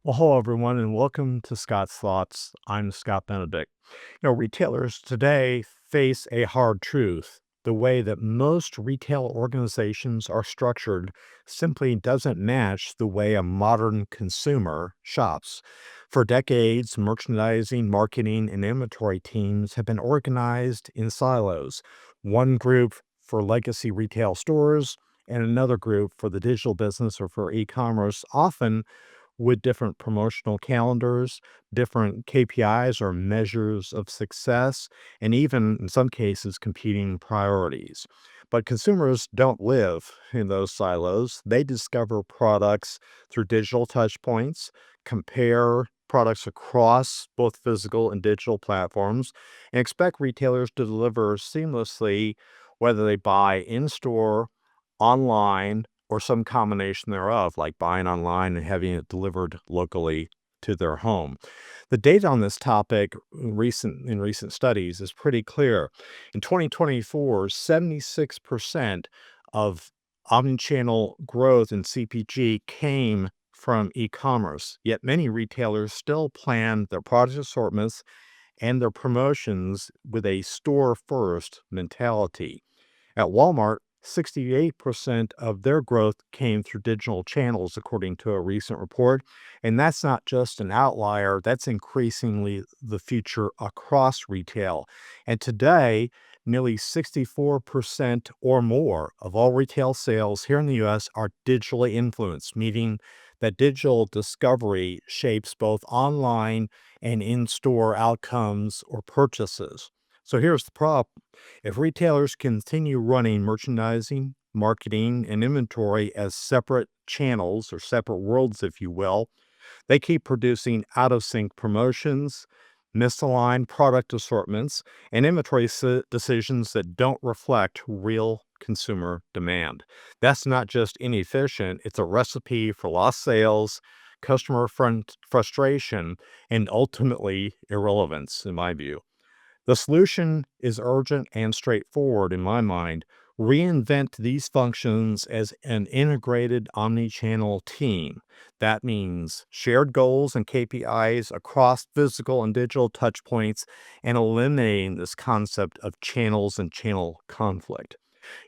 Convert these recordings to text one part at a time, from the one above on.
Well, hello everyone, and welcome to Scott's Thoughts. I'm Scott Benedict. Retailers today face a hard truth. The way that most retail organizations are structured simply doesn't match the way a modern consumer shops. For decades, merchandising, marketing, and inventory teams have been organized in silos. One group for legacy retail stores, and another group for the digital business or for e commerce, often with different promotional calendars, different KPIs or measures of success, and even in some cases, competing priorities. But consumers don't live in those silos. They discover products through digital touch points, compare products across both physical and digital platforms, and expect retailers to deliver seamlessly, whether they buy in store, online, or some combination thereof, like buying online and having it delivered locally to their home. The data on this topic in recent studies is pretty clear. In 2024, 76% of omnichannel growth in CPG came from e-commerce, yet many retailers still plan their product assortments and their promotions with a store-first mentality. At Walmart, 68% of their growth came through digital channels, according to a recent report. And that's not just an outlier, that's increasingly the future across retail. And today, nearly 64% or more of all retail sales here in the US are digitally influenced, meaning that digital discovery shapes both online and in store outcomes or purchases. So here's the problem. If retailers continue running merchandising, marketing, and inventory as separate channels or separate worlds, if you will, they keep producing out of sync promotions, misaligned product assortments, and inventory decisions that don't reflect real consumer demand. That's not just inefficient, it's a recipe for lost sales, customer frustration, and ultimately irrelevance, in my view. The solution is urgent and straightforward in my mind. Reinvent these functions as an integrated omni-channel team. That means shared goals and KPIs across physical and digital touchpoints and eliminating this concept of channels and channel conflict.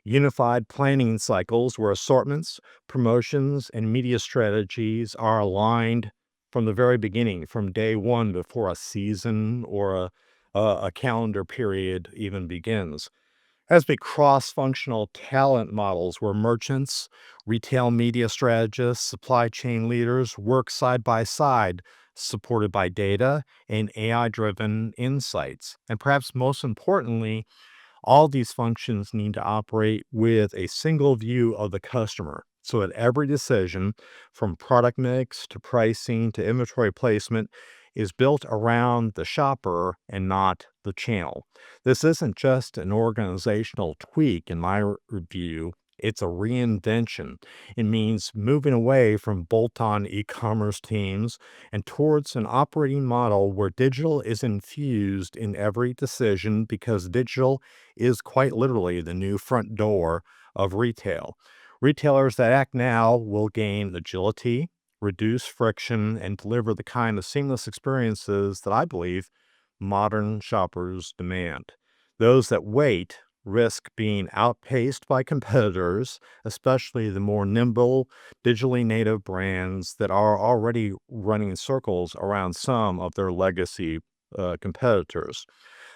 Unified planning cycles where assortments, promotions, and media strategies are aligned from the very beginning, from day one before a season or a calendar period even begins. Has be cross-functional talent models where merchants, retail media strategists, supply chain leaders work side by side, supported by data and AI-driven insights. And perhaps most importantly, all these functions need to operate with a single view of the customer. So that every decision, from product mix to pricing to inventory placement, is built around the shopper and not the channel. This isn't just an organizational tweak, in my view. It's a reinvention. It means moving away from bolt on e commerce teams and towards an operating model where digital is infused in every decision because digital is quite literally the new front door of retail. Retailers that act now will gain agility, reduce friction, and deliver the kind of seamless experiences that I believe modern shoppers demand. Those that wait risk being outpaced by competitors, especially the more nimble, digitally native brands that are already running circles around some of their legacy competitors.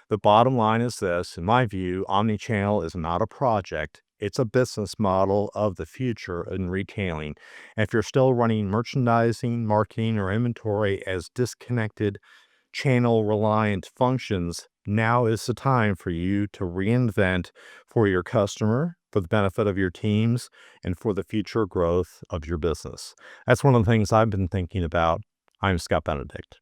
The bottom line is this, in my view, omnichannel is not a project. It's a business model of the future in retailing. And if you're still running merchandising, marketing, or inventory as disconnected, channel reliant functions, now is the time for you to reinvent for your customer, for the benefit of your teams, and for the future growth of your business. That's one of the things I've been thinking about. I'm Scott Benedict.